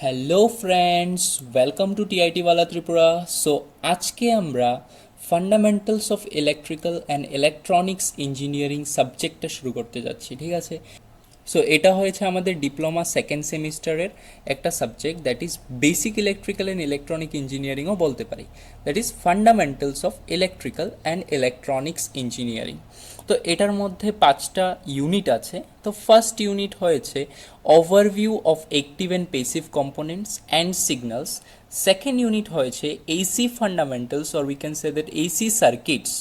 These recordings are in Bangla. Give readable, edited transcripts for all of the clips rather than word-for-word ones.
Hello friends, welcome to TIT ওয়ালা ত্রিপুরা। সো আজকে আমরা fundamentals of electrical and electronics engineering সাবজেক্টটা শুরু করতে যাচ্ছি, ঠিক আছে। সো এটা হয়েছে আমাদের ডিপ্লোমা সেকেন্ড সেমিস্টারের একটা subject, that is basic electrical and electronic ইঞ্জিনিয়ারিংও বলতে পারি, that is fundamentals of electrical and electronics engineering. তো এটার মধ্যে 5টা ইউনিট আছে। তো ফার্স্ট ইউনিট হয়েছে overview of active and passive components and signals. Second unit হয়েছে AC fundamentals, or we can say that AC circuits.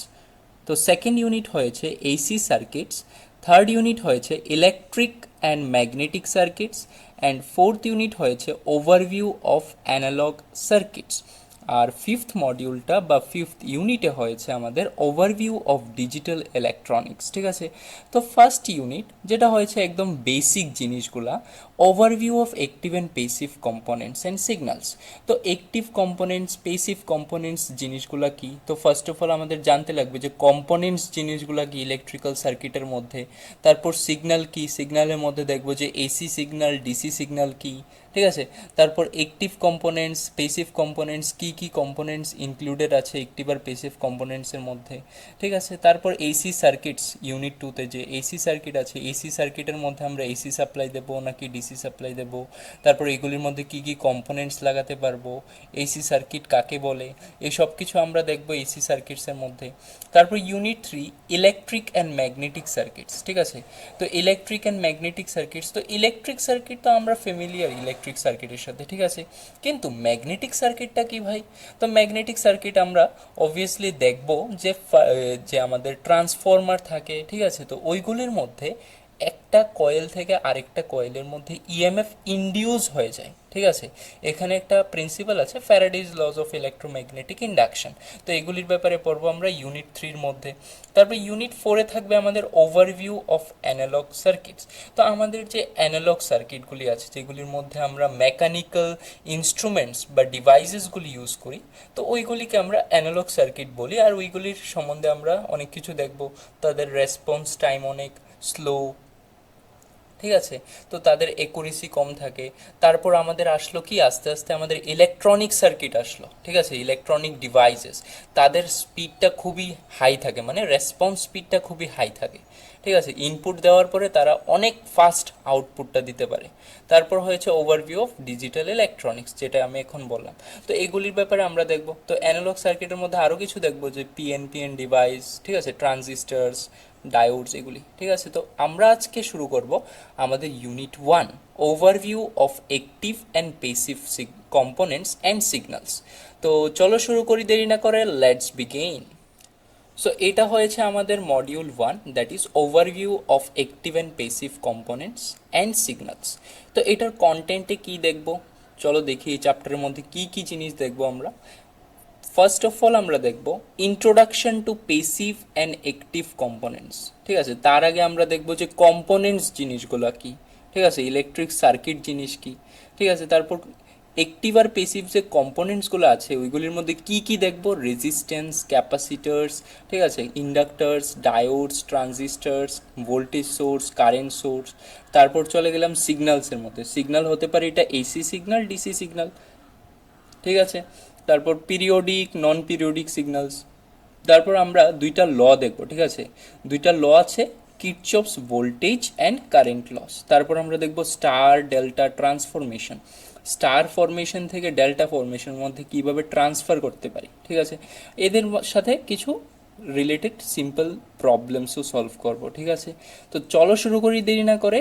তো সেকেন্ড ইউনিট হয়েছে এসি সার্কিটস। থার্ড ইউনিট হয়েছে electric and magnetic circuits. And fourth unit হয়েছে ওভারভিউ অফ অ্যানালগ সার্কিটস। আর ফিফথ মডিউলটা বা ফিফথ ইউনিটে হয়েছে আমাদের ওভারভিউ অফ ডিজিটাল ইলেকট্রনিক্স, ঠিক আছে। তো ফার্স্ট ইউনিট যেটা হয়েছে একদম বেসিক জিনিসগুলা, overview of active and passive components and signals. তো অ্যাক্টিভ কম্পোনেন্টস, প্যাসিভ কম্পোনেন্টস জিনিসগুলা কি? তো ফার্স্ট অফ অল আমাদের জানতে লাগবে যে কম্পোনেন্টস জিনিসগুলা কি ইলেকট্রিক্যাল সার্কিটের মধ্যে। তারপর সিগন্যাল কি, সিগন্যালের মধ্যে দেখবো যে এসি সিগন্যাল, ডিসি সিগন্যাল কি, ঠিক আছে। তারপর অ্যাক্টিভ কম্পোনেন্টস, প্যাসিভ কম্পোনেন্টস, কি কি কম্পোনেন্টস ইনক্লুডেড আছে অ্যাক্টিভ আর প্যাসিভ কম্পোনেন্টসের মধ্যে, ঠিক আছে। তারপর এসি সার্কিটস, ইউনিট 2তে যে এসি সার্কিট আছে, এসি সার্কিটের মধ্যে আমরা এসি সাপ্লাই দেবো নাকি ডিসি সাপ্লাই দেবো। তারপর এগুলির মধ্যে কি কি কম্পোনেন্টস লাগাতে পারবো, এসি সার্কিট কাকে বলে, এই সব কিছু আমরা দেখবো এসি সার্কিটসের মধ্যে। তারপর unit 3 electric and magnetic circuits, ঠিক আছে। তো ইলেকট্রিক অ্যান্ড ম্যাগনেটিক সার্কিটস, তো ইলেকট্রিক সার্কিট তো আমরা ফ্যামিলিয়ার ইলেকট্রিক সার্কিটের সাথে, ঠিক আছে। কিন্তু ম্যাগনেটিক সার্কিটটা কি ভাই? তো ম্যাগনেটিক সার্কিট আমরা অবভিয়াসলি দেখব যে যে আমাদের ট্রান্সফর্মার থাকে, ঠিক আছে। তো ওইগুলির মধ্যে একটা কয়েল থেকে আরেকটা কয়েলের মধ্যে ইএমএফ ইনডিউস হয়ে যায়, ঠিক আছে। এখানে একটা প্রিন্সিপাল আছে, ফ্যারাডেজ লজ অফ ইলেকট্রোম্যাগনেটিক ইন্ডাকশন। তো এগুলির ব্যাপারে পড়বো আমরা ইউনিট 3-র মধ্যে। তারপর ইউনিট 4-এ থাকবে আমাদের ওভারভিউ অফ অ্যানালগ সার্কিটস। তো আমাদের যে অ্যানালগ সার্কিটগুলি আছে, যেগুলির মধ্যে আমরা মেকানিক্যাল ইনস্ট্রুমেন্টস বা ডিভাইসেসগুলি ইউজ করি, তো ওইগুলিকে আমরা অ্যানালগ সার্কিট বলি। আর ওইগুলির সম্বন্ধে আমরা অনেক কিছু দেখব। তাদের রেসপন্স টাইম অনেক স্লো, ঠিক আছে। তো তাদের একুরেসি কম থাকে। তারপর আমাদের আসলো কি, আস্তে আস্তে আমাদের ইলেকট্রনিক সার্কিট আসলো, ঠিক আছে। ইলেকট্রনিক ডিভাইসেস, তাদের স্পিডটা খুবই হাই থাকে, মানে রেসপন্স স্পিডটা খুবই হাই থাকে, ঠিক আছে। ইনপুট দেওয়ার পরে তারা অনেক ফাস্ট আউটপুটটা দিতে পারে। তারপর হয়েছে ওভারভিউ অফ ডিজিটাল ইলেকট্রনিক্স, যেটা আমি এখন বললাম। তো এগুলির ব্যাপারে আমরা দেখব। তো অ্যানালগ সার্কিটের মধ্যে আরও কিছু দেখবো, যে পিএনপিএন ডিভাইস, ঠিক আছে, ট্রানজিস্টার্স, ডায়োডস, এগুলি, ঠিক আছে। তো আমরা আজকে শুরু করব আমাদের unit 1, overview of active and passive components and signals. তো চলো শুরু করি, দেরি না করে, লেটস বিগিন। সো এটা হয়েছে আমাদের module 1, that is overview of active and passive components and signals. তো এটার কন্টেন্টে কি দেখব, চলো দেখি এই চ্যাপ্টারের মধ্যে কি কি জিনিস দেখব আমরা। ফার্স্ট অফ অল আমরা দেখব introduction to passive and active components, ঠিক আছে। তার আগে আমরা দেখব যে কম্পোনেন্টস জিনিসগুলো কি, ঠিক আছে। ইলেকট্রিক সার্কিট জিনিস কি, ঠিক আছে। তারপর অ্যাক্টিভ আর প্যাসিভ যে কম্পোনেন্টসগুলো আছে ওইগুলির মধ্যে কি কি দেখব, রেজিস্ট্যান্স, ক্যাপাসিটার্স, ঠিক আছে, inductors, diodes, transistors, voltage source, current source. তারপর চলে গেলাম সিগন্যালসের মধ্যে। সিগন্যাল হতে পারে এটা এসি সিগন্যাল, ডিসি সিগন্যাল, ঠিক আছে। তারপর পিরিয়ডিক, নন পিরিয়ডিক সিগন্যালস। তারপর আমরা দুইটা ল দেখব, ঠিক আছে। দুইটা ল আছে, কিরচপস ভোল্টেজ অ্যান্ড কারেন্ট লস। তারপর আমরা দেখব star delta transformation, star formation থেকে ডেল্টা ফরমেশনের মধ্যে কিভাবে ট্রান্সফার করতে পারি, ঠিক আছে। এদের সাথে কিছু রিলেটেড সিম্পল প্রবলেমসও সলভ করব, ঠিক আছে। তো চলো শুরু করি দেরি না করে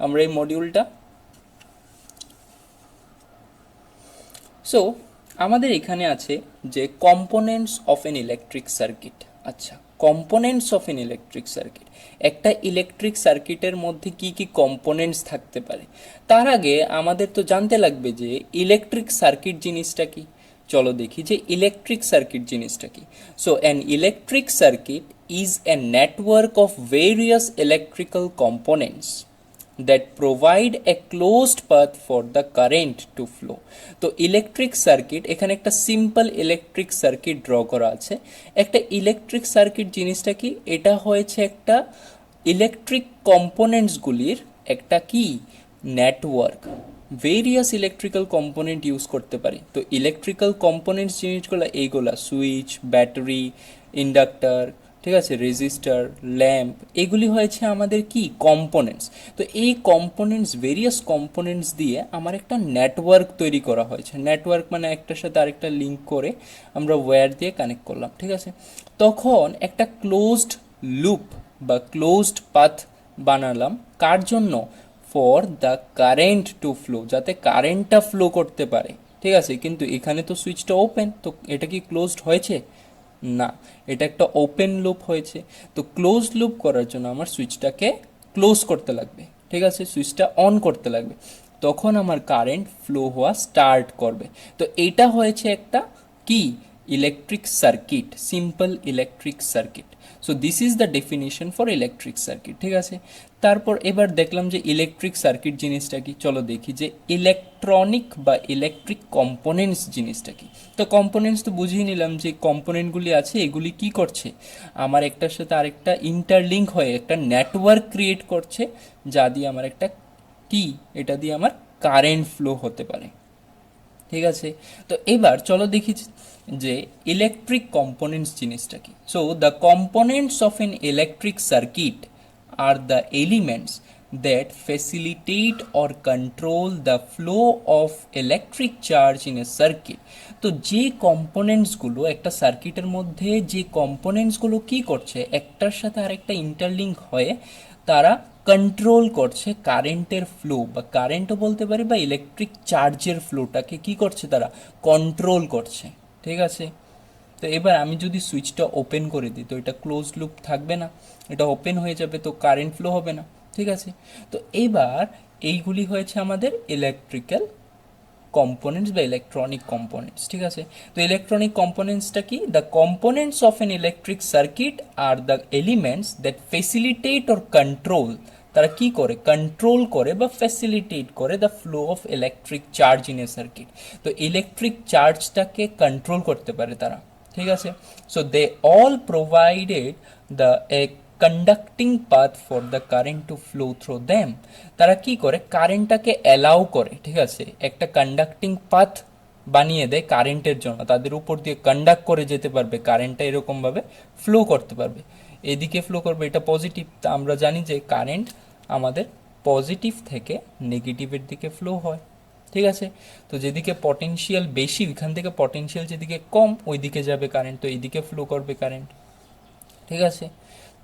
আমরা এই মডিউলটা। সো আমাদের এখানে আছে যে components of an electric circuit. আচ্ছা, components of an electric circuit, একটা ইলেকট্রিক সার্কিটের মধ্যে কি কি কম্পোনেন্টস থাকতে পারে। তার আগে আমাদের তো জানতে লাগবে যে ইলেকট্রিক সার্কিট জিনিসটা কি। চলো দেখি যে ইলেকট্রিক সার্কিট জিনিসটা কি। So an electric circuit is a network of various electrical components that provide a closed path for the current to flow। তো ইলেকট্রিক সার্কিট, এখানে একটা সিম্পল ইলেকট্রিক সার্কিট ড্র করা আছে। একটা ইলেকট্রিক সার্কিট জিনিসটা কি, এটা হয়েছে একটা ইলেকট্রিক কম্পোনেন্টসগুলির একটা কি network, various electrical component use করতে পারি। তো ইলেকট্রিক্যাল কম্পোনেন্টস জিনিসগুলো এইগুলা সুইচ, ব্যাটারি, ইন্ডাক্টর, ঠিক আছে, রেজিস্টার, ল্যাম্প, এগুলি হয়েছে আমাদের কি কম্পোনেন্টস। তো এই কম্পোনেন্টস, ভেরিয়াস কম্পোনেন্টস দিয়ে আমার একটা নেটওয়ার্ক তৈরি করা হয়েছে। নেটওয়ার্ক মানে একটার সাথে আরেকটা লিঙ্ক করে আমরা ওয়্যার দিয়ে কানেক্ট করলাম, ঠিক আছে। তখন একটা ক্লোজড লুপ বা ক্লোজড পাথ বানালাম, কার জন্য? For the current to flow, যাতে কারেন্টটা ফ্লো করতে পারে, ঠিক আছে। কিন্তু এখানে তো সুইচটা ওপেন, তো এটা কি ক্লোজড হয়েছে? না, এটা একটা ওপেন লুপ হয়েছে। তো ক্লোজ লুপ করার জন্য আমার সুইচটাকে ক্লোজ করতে লাগবে, ঠিক আছে, সুইচটা অন করতে লাগবে, তখন আমার কারেন্ট ফ্লো হওয়া স্টার্ট করবে। তো এটা হয়েছে একটা কি electric circuit, simple electric circuit. So this is the definition for electric circuit, ঠিক আছে। তারপর এবার দেখলাম যে ইলেকট্রিক সার্কিট জিনিসটা কি, চলো দেখি যে ইলেকট্রনিক বা ইলেকট্রিক কম্পোনেন্টস জিনিসটা কি। তো কম্পোনেন্টস তো বুঝিয়ে নিলাম যে কম্পোনেন্টগুলি আছে, এগুলি কি করছে, আমার একটার সাথে আরেকটা ইন্টারলিঙ্ক হয়ে একটা নেটওয়ার্ক ক্রিয়েট করছে, যা দিয়ে আমার একটা কি, এটা দিয়ে আমার কারেন্ট ফ্লো হতে পারে, ঠিক আছে। তো এবার চলো দেখি যে ইলেকট্রিক কম্পোনেন্টস জিনিসটা কি। So the components of an electric circuit are the elements that facilitate or control the flow of electric charge in a circuit। তো যে কম্পোনেন্টসগুলো একটা সার্কিটের মধ্যে, যে কম্পোনেন্টসগুলো কি করছে, একটার সাথে আরেকটা ইন্টারলিঙ্ক হয়ে তারা কন্ট্রোল করছে কারেন্টের ফ্লো, বা কারেন্টও বলতে পারি, বা ইলেকট্রিক চার্জের ফ্লোটাকে কি করছে, তারা কন্ট্রোল করছে, ঠিক আছে। তো এবার আমি যদি সুইচটা ওপেন করে দিই, তো এটা ক্লোজ লুপ থাকবে না, এটা ওপেন হয়ে যাবে, তো কারেন্ট ফ্লো হবে না, ঠিক আছে। তো এবার এইগুলি হয়েছে আমাদের ইলেকট্রিক্যাল কম্পোনেন্টস বা ইলেকট্রনিক কম্পোনেন্টস, ঠিক আছে। তো ইলেকট্রনিক কম্পোনেন্টসটা কি? The components of an electric circuit are the elements that facilitate or control, তারা কি করে, কন্ট্রোল করে বা ফ্যাসিলিটেট করে the flow of electric charge in a circuit. তো ইলেকট্রিক চার্জটাকে কন্ট্রোল করতে পারে তারা, ঠিক আছে। So they all provided the a conducting path for the current to flow through them. তারা কি করে, কারেন্টটাকে অ্যালাউ করে, ঠিক আছে, একটা কন্ডাক্টিং পাথ বানিয়ে দেয় কারেন্টের জন্য, তাদের উপর দিয়ে কন্ডাক্ট করে যেতে পারবে, কারেন্টটা এরকমভাবে ফ্লো করতে পারবে, এদিকে ফ্লো করবে, এটা পজিটিভ। তা আমরা জানি যে কারেন্ট আমাদের পজিটিভ থেকে নেগেটিভের দিকে ফ্লো হয়, ঠিক আছে। তো যেদিকে পটেনশিয়াল বেশি, ওইখান থেকে পটেনশিয়াল যেদিকে কম, ওই দিকে যাবে কারেন্ট, তো এইদিকে ফ্লো করবে কারেন্ট, ঠিক আছে।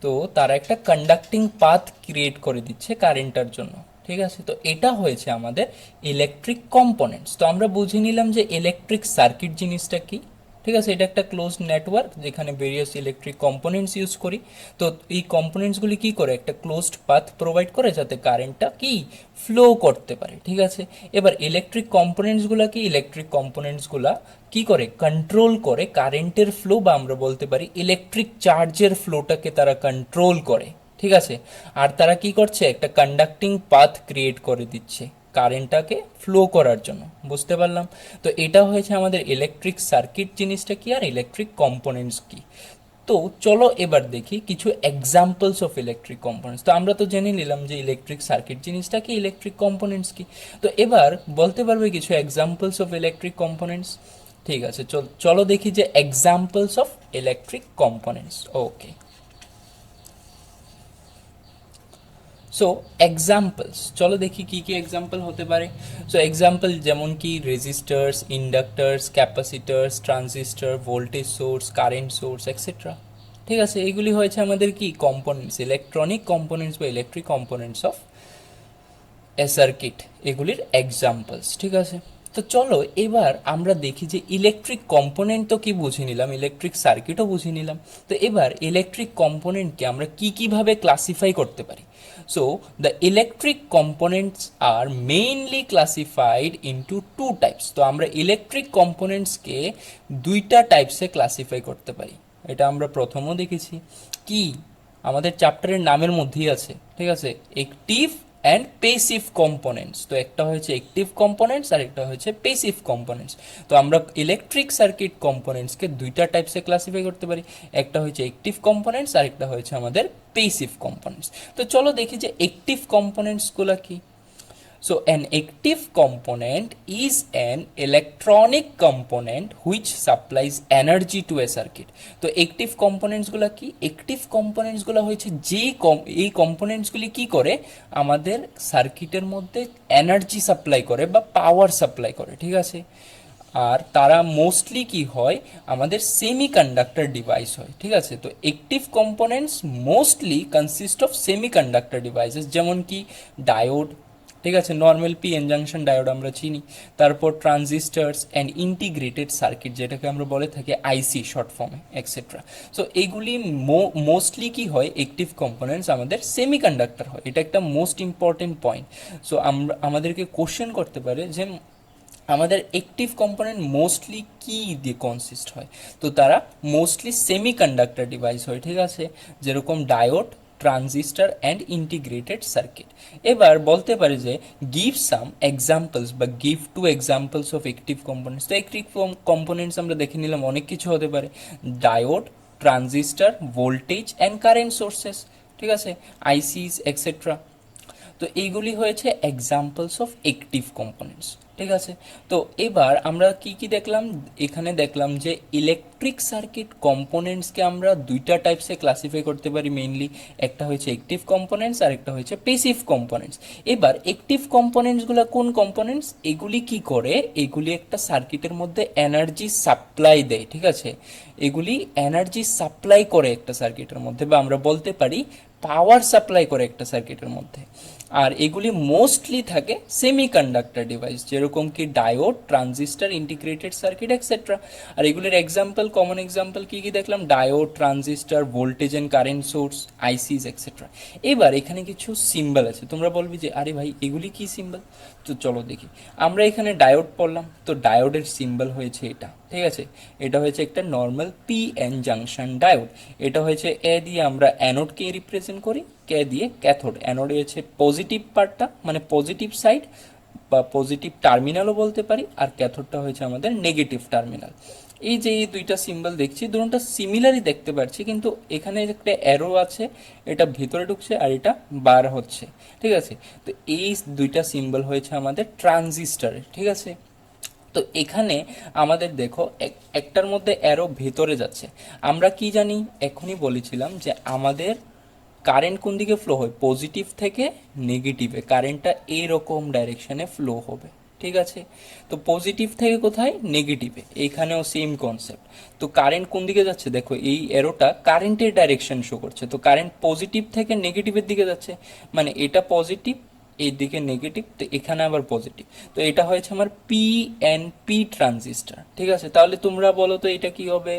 তো তারা একটা কন্ডাক্টিং পাথ ক্রিয়েট করে দিচ্ছে কারেন্টার জন্য, ঠিক আছে। তো এটা হয়েছে আমাদের ইলেকট্রিক কম্পোনেন্টস। তো আমরা বুঝে নিলাম যে ইলেকট্রিক সার্কিট জিনিসটা কি, ঠিক আছে। এটা একটা ক্লোজ নেটওয়ার্ক যেখানে ভেরিয়াস ইলেকট্রিক কম্পোনেন্টস ইউজ করি। তো এই কম্পোনেন্টসগুলি কি করে, একটা ক্লোজড পাথ প্রোভাইড করে যাতে কারেন্টটা কি ফ্লো করতে পারে, ঠিক আছে। এবার ইলেকট্রিক কম্পোনেন্টসগুলো কি, ইলেকট্রিক কম্পোনেন্টসগুলা কি করে, কন্ট্রোল করে কারেন্টের ফ্লো, বা আমরা বলতে পারি ইলেকট্রিক চার্জের ফ্লোটাকে তারা কন্ট্রোল করে, ঠিক আছে। আর তারা কি করছে, একটা কন্ডাক্টিং পাথ ক্রিয়েট করে দিচ্ছে কারেন্টটাকে ফ্লো করার জন্য, বুঝতে পারলাম। তো এটা হয়েছে আমাদের ইলেকট্রিক সার্কিট জিনিসটা কি, আর ইলেকট্রিক কম্পোনেন্টস কি। তো চলো এবার দেখি কিছু এক্সাম্পলস অফ ইলেকট্রিক কম্পোনেন্টস। তো আমরা তো জেনে নিলাম যে ইলেকট্রিক সার্কিট জিনিসটা কি, ইলেকট্রিক কম্পোনেন্টস কি। তো এবার বলতে পারবে কিছু এক্সাম্পলস অফ ইলেকট্রিক কম্পোনেন্টস? ঠিক আছে, চলো দেখি যে examples of electric components. Okay, so examples, চলো দেখি কি কি এক্সাম্পল হতে পারে। সো এক্সাম্পল যেমন কি resistors, inductors, capacitors, transistor, voltage source, current source, etcetera, ঠিক আছে। এগুলি হয়েছে আমাদের কি কম্পোনেন্টস, ইলেকট্রনিক কম্পোনেন্টস বা electric components of a circuit, এগুলির এক্সাম্পলস, ঠিক আছে। তো চলো এবার আমরা দেখি যে ইলেকট্রিক কম্পোনেন্ট তো কি বুঝে নিলাম, ইলেকট্রিক সার্কিটও বুঝে নিলাম। তো এবার ইলেকট্রিক কম্পোনেন্টকে আমরা কি কিভাবে ক্লাসিফাই করতে পারি। So the electric components are mainly classified into two types. তো আমরা ইলেকট্রিক কম্পোনেন্টসকে দুইটা টাইপসে ক্লাসিফাই করতে পারি। এটা আমরা প্রথমও দেখেছি, কি আমাদের চ্যাপ্টারের নামের মধ্যেই আছে, ঠিক আছে, অ্যাক্টিভ অ্যান্ড পেসিভ কম্পোনেন্টস। তো একটা হয়েছে অ্যাক্টিভ কম্পোনেন্টস আর একটা হয়েছে পেসিভ কম্পোনেন্টস। তো আমরা ইলেকট্রিক সার্কিট কম্পোনেন্টসকে দুইটা টাইপসে ক্লাসিফাই করতে পারি, একটা হয়েছে অ্যাক্টিভ কম্পোনেন্টস আর একটা হয়েছে আমাদের পেসিভ কম্পোনেন্টস। তো চলো দেখি যে অ্যাক্টিভ কম্পোনেন্টসগুলো কি। So an active component is an electronic component which supplies energy to a circuit. তো অ্যাক্টিভ কম্পোনেন্টসগুলো কি? অ্যাক্টিভ কম্পোনেন্টসগুলো হচ্ছে এই কম্পোনেন্টসগুলি কি করে আমাদের সার্কিটের মধ্যে এনার্জি সাপ্লাই করে বা পাওয়ার সাপ্লাই করে, ঠিক আছে। আর তারা মোস্টলি কি হয় আমাদের সেমিকন্ডাক্টর ডিভাইস হয়, ঠিক আছে। তো active components mostly consist of semiconductor devices, যেমন কি ডায়োড, ঠিক আছে, নর্মাল পিএন জাংশন ডায়োড আমরা চিনি, তারপর ট্রানজিস্টার্স অ্যান্ড ইন্টিগ্রেটেড সার্কিট যেটাকে আমরা বলে থাকি আইসি শর্ট ফর্মে এক্সেট্রা। সো এইগুলি মোস্টলি কি হয় অ্যাক্টিভ কম্পোনেন্টস আমাদের সেমিকন্ডাক্টর হয়, এটা একটা মোস্ট ইম্পর্টেন্ট পয়েন্ট। সো আমরা আমাদেরকে কোশ্চেন করতে পারে যে আমাদের অ্যাক্টিভ কম্পোনেন্ট মোস্টলি কি দিয়ে কনসিস্ট হয়, তো তারা মোস্টলি সেমিকন্ডাক্টর ডিভাইস হয়, ঠিক আছে, যেরকম diode, transistor and integrated circuit. এবার বলতে পারি যে গিভ সাম এক্সাম্পলস বা give two examples of active components. তো অ্যাক্টিভ কম্পোনেন্টস আমরা দেখে নিলাম অনেক কিছু হতে পারে, diode, transistor, voltage and current sources, ঠিক আছে, আইসিস এক্সেট্রা। তো এইগুলি হয়েছে এক্সাম্পলস অফ অ্যাক্টিভ কম্পোনেন্টস, ঠিক আছে। তো এবার আমরা কি কি দেখলাম, এখানে দেখলাম যে ইলেকট্রিক সার্কিট কম্পোনেন্টসকে আমরা দুইটা টাইপসে ক্লাসিফাই করতে পারি মেইনলি, একটা হচ্ছে অ্যাক্টিভ কম্পোনেন্টস আর একটা হচ্ছে প্যাসিভ কম্পোনেন্টস। এবার অ্যাক্টিভ কম্পোনেন্টসগুলো কোন কম্পোনেন্টস, এগুলি কি করে, এগুলি একটা সার্কিটের মধ্যে এনার্জি সাপ্লাই দেয়, ঠিক আছে, এগুলি এনার্জি সাপ্লাই করে একটা সার্কিটের মধ্যে, বা আমরা বলতে পারি পাওয়ার সাপ্লাই করে একটা সার্কিটের মধ্যে। আর এগুলি মোস্টলি থাকে সেমিকন্ডাক্টর ডিভাইস, যেরকম কি diode, transistor, integrated circuit etcetera. আর এগুলির এক্সাম্পল, কমন এক্সাম্পল কি কি দেখলাম, diode, transistor, voltage and current source, ICs etcetera. এবার এখানে কিছু সিম্বল আছে, তোমরা বলবি যে আরে ভাই এগুলি কি সিম্বল, তো চলো দেখি। আমরা এখানে ডায়োড পড়লাম, তো ডায়োডের সিম্বল হয়েছে এটা, ঠিক আছে, এটা হয়েছে একটা নর্মাল পিএন জাংশন ডায়োড। এটা হয়েছে এ দিয়ে আমরা অ্যানোডকে রিপ্রেজেন্ট করি, কে দিয়ে ক্যাথোড। অ্যানোডে হচ্ছে পজিটিভ পার্টটা মানে পজিটিভ সাইড বা পজিটিভ টার্মিনালও বলতে পারি, আর ক্যাথোডটা হয়েছে আমাদের নেগেটিভ টার্মিনাল। এই যে এই দুইটা সিম্বল দেখছি দুটোটা সিমিলারই দেখতে পাচ্ছি, কিন্তু এখানে একটা অ্যারো আছে, এটা ভিতরে ঢুকছে আর এটা বার হচ্ছে, ঠিক আছে। তো এই দুইটা সিম্বল হয়েছে আমাদের ট্রানজিস্টারের, ঠিক আছে। তো এখানে আমাদের দেখো একটার মধ্যে অ্যারো ভেতরে যাচ্ছে, আমরা কি জানি এখনই বলেছিলাম যে আমাদের কারেন্ট কোন দিকে ফ্লো হয়, পজিটিভ থেকে নেগেটিভে কারেন্টটা এরকম ডাইরেকশনে ফ্লো হবে, ঠিক আছে। তো পজিটিভ থেকে কোথায়, নেগেটিভে, এইখানেও সেম কনসেপ্ট। তো কারেন্ট কোন দিকে যাচ্ছে, দেখো এই এরোটা কারেন্টের ডাইরেকশন শো করছে, তো কারেন্ট পজিটিভ থেকে নেগেটিভের দিকে যাচ্ছে, মানে এটা পজিটিভ, এই দিকে নেগেটিভ, তো এখানে আবার পজিটিভ। তো এটা হয়েছে আমার পিএনপি ট্রানজিস্টার, ঠিক আছে। তাহলে তোমরা বলো তো এটা কি হবে,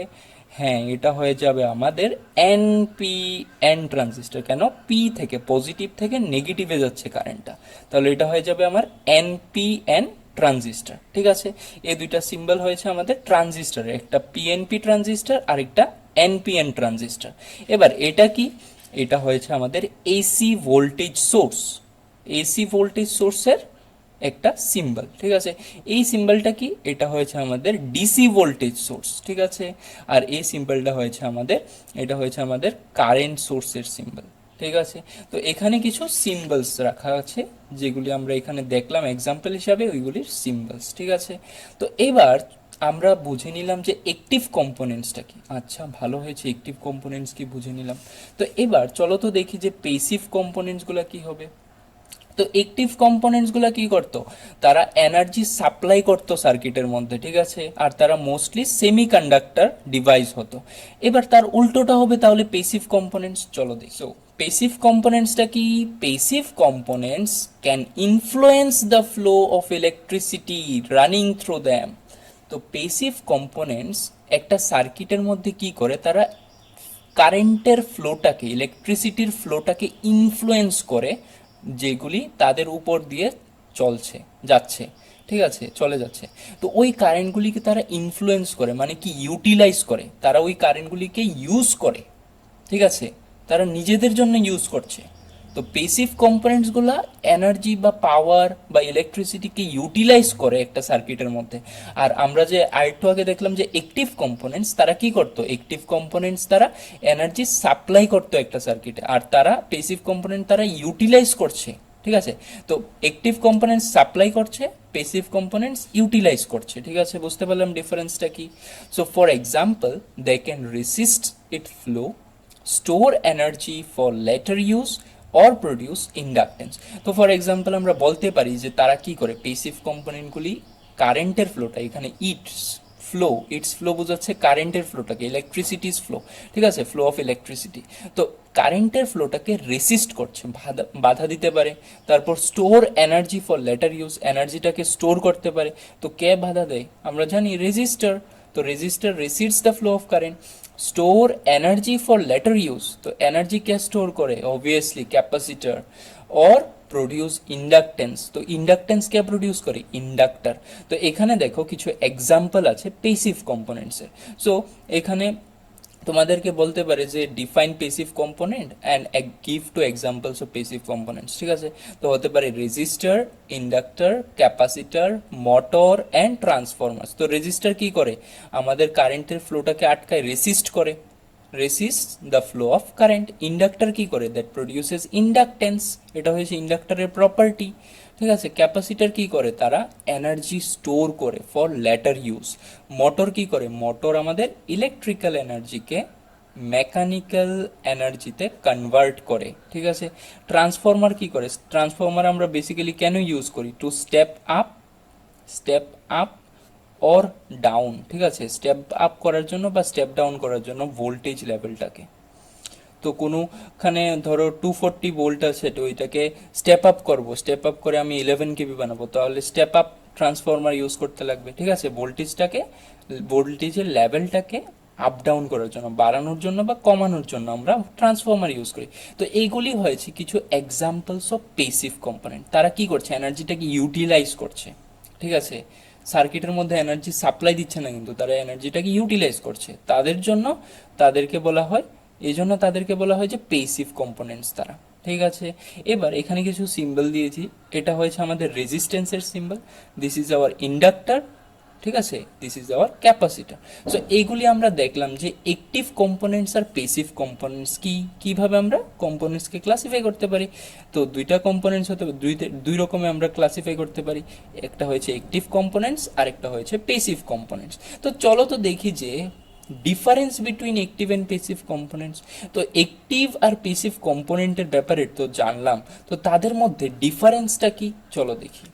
হ্যাঁ এটা হয়ে যাবে আমাদের এনপিএন ট্রানজিস্টার। কেন, পি থেকে পজিটিভ থেকে নেগেটিভে যাচ্ছে কারেন্টটা, তাহলে এটা হয়ে যাবে আমার এনপিএন ট্রানজিস্টার, ঠিক আছে। এই দুইটা সিম্বল হয়েছে আমাদের ট্রানজিস্টারের, একটা পিএনপি ট্রানজিস্টার আর একটা এনপিএন ট্রানজিস্টার। এবার এটা কি, এটা হয়েছে আমাদের AC voltage source, AC voltage সোর্সের একটা সিম্বল, ঠিক আছে। এই সিম্বলটা কি, এটা হয়েছে আমাদের ডিসি ভোল্টেজ সোর্স, ঠিক আছে। আর এই সিম্বলটা হয়েছে আমাদের, এটা হয়েছে আমাদের কারেন্ট সোর্সের সিম্বল, ঠিক আছে। তো এখানে কিছু সিম্বলস রাখা আছে যেগুলি আমরা এখানে দেখলাম এক্সাম্পল হিসাবে, ওইগুলির সিম্বলস, ঠিক আছে। তো এবার আমরা বুঝে নিলাম যে অ্যাক্টিভ কম্পোনেন্টসটা কি, আচ্ছা ভালো হয়েছে, অ্যাক্টিভ কম্পোনেন্টস কি বুঝে নিলাম। তো এবার চলো তো দেখি যে প্যাসিভ কম্পোনেন্টসগুলো কি হবে। তো অ্যাক্টিভ কম্পোনেন্টসগুলো কি করতো, তারা এনার্জি সাপ্লাই করতো সার্কিটের মধ্যে, ঠিক আছে, আর তারা মোস্টলি সেমিকন্ডাক্টর ডিভাইস হতো। এবার তার উল্টোটা হবে তাহলে প্যাসিভ কম্পোনেন্টস, চলো দেখি। সো প্যাসিভ কম্পোনেন্টসটা কি, passive components can influence the flow of electricity running through them. তো প্যাসিভ কম্পোনেন্টস একটা সার্কিটের মধ্যে কি করে, তারা কারেন্টের ফ্লোটাকে, ইলেকট্রিসিটির ফ্লোটাকে ইনফ্লুয়েন্স করে, যেগুলি তাদের উপর দিয়ে চলছে, যাচ্ছে, ঠিক আছে, চলে যাচ্ছে। তো ওই কারেন্টগুলিকে তারা ইনফ্লুয়েন্স করে, মানে কি ইউটিলাইজ করে, তারা ওই কারেন্টগুলিকে ইউজ করে, ঠিক আছে, তারা নিজেদের জন্য ইউজ করছে। তো প্যাসিভ কম্পোনেন্টসগুলো এনার্জি বা পাওয়ার বা ইলেকট্রিসিটিকে ইউটিলাইজ করে একটা সার্কিটের মধ্যে। আর আমরা যে আরেকটু আগে দেখলাম যে অ্যাক্টিভ কম্পোনেন্টস তারা কি করতো, অ্যাক্টিভ কম্পোনেন্টস তারা এনার্জি সাপ্লাই করতো একটা সার্কিটে, আর তারা প্যাসিভ কম্পোনেন্ট তারা ইউটিলাইজ করছে ঠিক আছে। তো অ্যাক্টিভ কম্পোনেন্টস সাপ্লাই করছে, প্যাসিভ কম্পোনেন্টস ইউটিলাইজ করছে। ঠিক আছে, বুঝতে পারলাম ডিফারেন্সটা কি। So for example, they can resist it flow, store energy for later use or produce inductance. তো ফর এক্সাম্পল আমরা বলতে পারি যে তারা কি করে, প্যাসিভ কম্পোনেন্টগুলি কারেন্টের ফ্লোটা, এখানে ইটস ফ্লো বোঝাচ্ছে কারেন্টের ফ্লোটাকে, ইলেকট্রিসিটিস ফ্লো, ঠিক আছে, ফ্লো অফ ইলেকট্রিসিটি। তো কারেন্টের ফ্লোটাকে রেসিস্ট করছে, বাধা দিতে পারে। তারপর store energy for later use, এনার্জিটাকে স্টোর করতে পারে। তো কে বাধা দেয়, আমরা জানি রেজিস্টার। তো resistor resists the flow of current. Store energy for later use, তো এনার্জি কে স্টোর করে, obviously capacitor. Or produce inductance, তো ইন্ডাকটেন্স কে প্রডিউস করে, ইন্ডাক্টর। তো এখানে দেখো কিছু এক্সাম্পল আছে পেসিভ কম্পোনেন্টসের। সো এখানে তোমাদেরকে বলতে পারে যে define passive component and give two examples of passive components. ঠিক আছে, তো হতে পারে resistor, inductor, capacitor, motor and transformers. তো রেজিস্টার কি করে, আমাদের কারেন্টের ফ্লোটাকে আটকায়, রেসিস্ট করে, resist the flow of current. Inductor কি করে, দ্যাট প্রডিউসেস ইন্ডাকটেন্স, এটা হয়েছে ইন্ডাক্টরের প্রপার্টি। ঠিক আছে, ক্যাপাসিটার কি করে, তারা এনার্জি স্টোর করে ফর লেটার ইউজ। মোটর কি করে, মোটর আমাদের ইলেকট্রিক্যাল এনার্জিকে মেকানিক্যাল এনার্জিতে কনভার্ট করে। ঠিক আছে, ট্রান্সফরমার কি করে, ট্রান্সফরমার আমরা বেসিক্যালি কেন ইউজ করি, to step up or down. ঠিক আছে, স্টেপ আপ করার জন্য বা স্টেপ ডাউন করার জন্য ভোল্টেজ লেভেলটাকে। তো কোনোখানে ধরো 240 ভোল্ট আছে, তো ওইটাকে স্টেপ আপ করবো, স্টেপ আপ করে আমি 11 কেবি বানাবো, তাহলে স্টেপ আপ ট্রান্সফরমার ইউজ করতে লাগবে। ঠিক আছে, ভোল্টেজের লেভেলটাকে আপ ডাউন করার জন্য, বাড়ানোর জন্য বা কমানোর জন্য আমরা ট্রান্সফরমার ইউজ করি। তো এইগুলি হয়েছে কিছু এক্সাম্পলস অফ পেসিভ কম্পোনেন্ট। তারা কি করছে, এনার্জিটাকে ইউটিলাইজ করছে। ঠিক আছে, সার্কিটের মধ্যে এনার্জি সাপ্লাই দিচ্ছে না, কিন্তু তারা এনার্জিটাকে ইউটিলাইজ করছে, তাদের জন্য তাদেরকে বলা হয়, এই জন্য তাদেরকে বলা হয় যে পেসিভ কম্পোনেন্টস তারা। ঠিক আছে, এবার এখানে কিছু সিম্বল দিয়েছি, এটা হয়েছে আমাদের রেজিস্ট্যান্সের symbol, this is our inductor, ঠিক আছে, this is our capacitor. So এইগুলি আমরা দেখলাম যে অ্যাক্টিভ কম্পোনেন্টস আর পেসিভ কম্পোনেন্টস কিভাবে আমরা কম্পোনেন্টসকে ক্লাসিফাই করতে পারি। তো দুইটা কম্পোনেন্টস হতে দুই রকমে আমরা ক্লাসিফাই করতে পারি, একটা হয়েছে অ্যাক্টিভ কম্পোনেন্টস আর একটা হয়েছে পেসিভ কম্পোনেন্টস। তো চলো তো দেখি যে difference between active and passive components. তো অ্যাক্টিভ আর পেসিভ কম্পোনেন্টের ব্যাপারে তো জানলাম, তো তাদের মধ্যে ডিফারেন্সটা কি, চলো দেখি।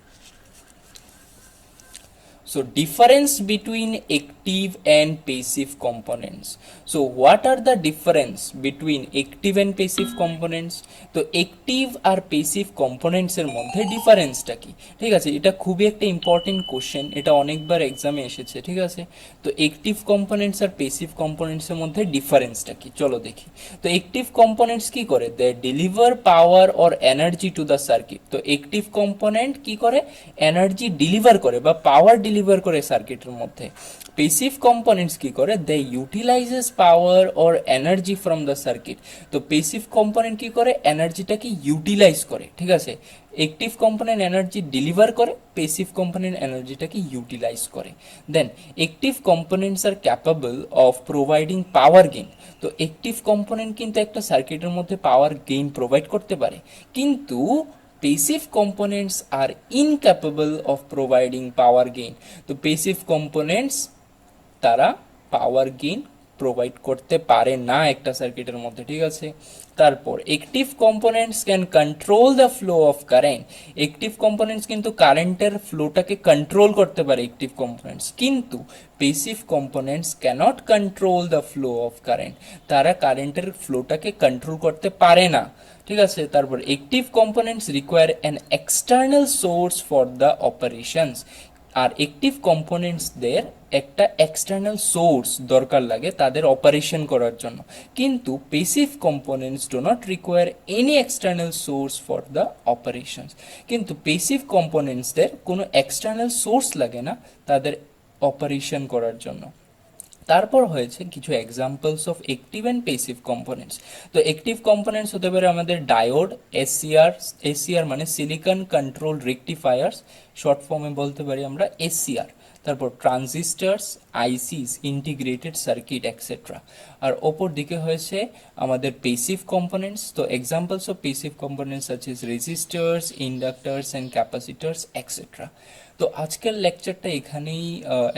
So difference between active and passive components. So what are the difference between active and passive components? তো active আর passive components এর মধ্যে ডিফারেন্সটা কি? ঠিক আছে, এটা খুবই একটা ইম্পর্টেন্ট কোশ্চেন, এটা অনেকবার এক্সামে এসেছে। ঠিক আছে, তো অ্যাক্টিভ কম্পোনেন্টস আর পেসিভ কম্পোনেন্টস এর মধ্যে ডিফারেন্সটা কি, চলো দেখি। তো অ্যাক্টিভ কম্পোনেন্টস কি করে, they deliver power or energy to the circuit. তো অ্যাক্টিভ কম্পোনেন্ট কি করে, এনার্জি ডেলিভার করে বা পাওয়ার ডেলিভার করে সার্কিটের মধ্যে। পেসিভ কম্পোনেন্টস কি করে, they utilises power or energy from the circuit. তো পেসিভ কম্পোনেন্ট কি করে, এনার্জিটাকে ইউটিলাইজ করে। ঠিক আছে, অ্যাক্টিভ কম্পোনেন্ট এনার্জি ডেলিভার করে, পেসিভ কম্পোনেন্ট এনার্জিটাকে ইউটিলাইজ করে। Then active components are capable of providing power gain. তো অ্যাক্টিভ কম্পোনেন্ট কিন্তু একটা সার্কিটের মধ্যে পাওয়ার গেইন প্রোভাইড করতে পারে, কিন্তু passive components are incapable of providing power gain. তো passive components তারা পাওয়ার গেইন প্রোভাইড করতে পারে না একটা সার্কিটের মধ্যে। ঠিক আছে, তারপর active components can control the flow of current. Active components কিন্তু কারেন্টের ফ্লোটাকে কন্ট্রোল করতে পারে অ্যাক্টিভ কম্পোনেন্টস, কিন্তু passive components cannot control the flow of current, তারা কারেন্টের ফ্লোটাকে কন্ট্রোল করতে পারে না। ঠিক আছে, তারপর active components require an external source for the operations. আর অ্যাক্টিভ কম্পোনেন্টসদের একটা এক্সটার্নাল সোর্স দরকার লাগে তাদের অপারেশন করার জন্য, কিন্তু passive components do not require any external source for the operations. কিন্তু পেসিভ কম্পোনেন্টসদের কোনো এক্সটার্নাল সোর্স লাগে না তাদের অপারেশন করার জন্য। তারপর হয়েছে কিছু examples of active and passive components. তো অ্যাক্টিভ কম্পোনেন্টস হতে পারে আমাদের ডায়োড, এসসিআর মানে সিলিকন কন্ট্রোল রেকটিফায়ার্স, শর্ট ফর্মে বলতে পারি আমরা এসসিআর। তারপর transistors, ICs, integrated circuit etcetera. আর ওপর দিকে হয়েছে আমাদের পেসিভ কম্পোনেন্টস। তো examples of passive components such as resistors, inductors and capacitors etcetera. তো আজকের লেকচারটা এখানেই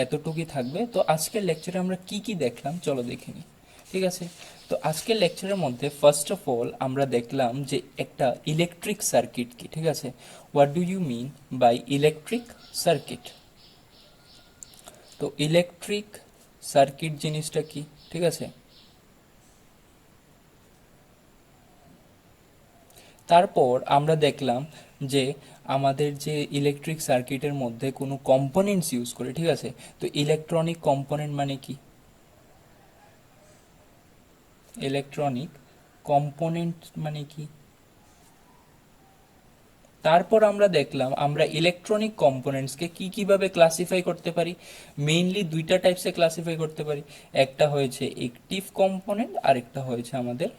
এতটুকুই থাকবে। তো আজকের লেকচারে আমরা কি কি দেখলাম চলো দেখে নিই, ঠিক আছে। তো আজকের লেকচারের মধ্যে ফার্স্ট অফ অল আমরা দেখলাম যে একটা ইলেকট্রিক সার্কিট কি, ঠিক আছে। What do you mean by electric circuit? তো ইলেকট্রিক সার্কিট জিনিসটা কি, ঠিক আছে। তারপর আমরা দেখলাম যে আমাদের যে ইলেকট্রিক সার্কিটের মধ্যে কোনো কম্পোনেন্টস ইউজ করে, ঠিক আছে। তো ইলেকট্রনিক কম্পোনেন্ট মানে কি? ইলেকট্রনিক কম্পোনেন্ট মানে কি? তারপর আমরা দেখলাম আমরা ইলেকট্রনিক কম্পোনেন্টসকে কি কিভাবে ক্লাসিফাই করতে পারি। মেইনলি দুইটা টাইপসে ক্লাসিফাই করতে পারি। একটা হয়েছে অ্যাক্টিভ কম্পোনেন্ট আর একটা হয়েছে আমাদের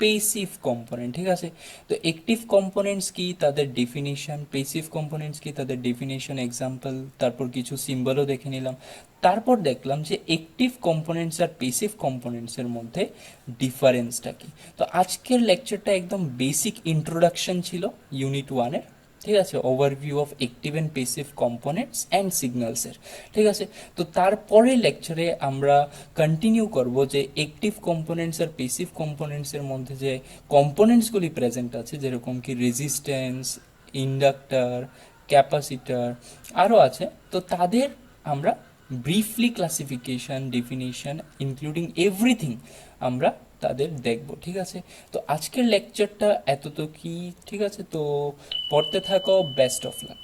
পেসিভ কম্পোনেন্ট, ঠিক আছে। তো অ্যাক্টিভ কম্পোনেন্টস কি, তাদের ডেফিনিশন, পেসিভ কম্পোনেন্টস কি, তাদের ডেফিনিশন, এক্সাম্পল, তারপর কিছু সিম্বলও দেখে নিলাম। তারপর দেখলাম যে অ্যাক্টিভ কম্পোনেন্টস আর পেসিভ কম্পোনেন্টসের মধ্যে ডিফারেন্সটা কি। তো আজকের লেকচারটা একদম বেসিক ইন্ট্রোডাকশন ছিল ইউনিট ওয়ানের, ঠিক আছে, overview of active and passive components and সিগন্যালসের, ঠিক আছে। তো তারপরে লেকচারে আমরা কন্টিনিউ করব যে অ্যাক্টিভ কম্পোনেন্টস আর পেসিভ কম্পোনেন্টসের মধ্যে যে কম্পোনেন্টসগুলি প্রেজেন্ট আছে, যেরকম কি রেজিস্ট্যান্স, ইন্ডাক্টর, ক্যাপাসিটার, আরও আছে। তো তাদের আমরা briefly classification, definition, including everything আমরা তাদের দেখব, ঠিক আছে। তো আজকের লেকচারটা এত তো কি, ঠিক আছে। তো পড়তে থাকো, বেস্ট অফ লাক।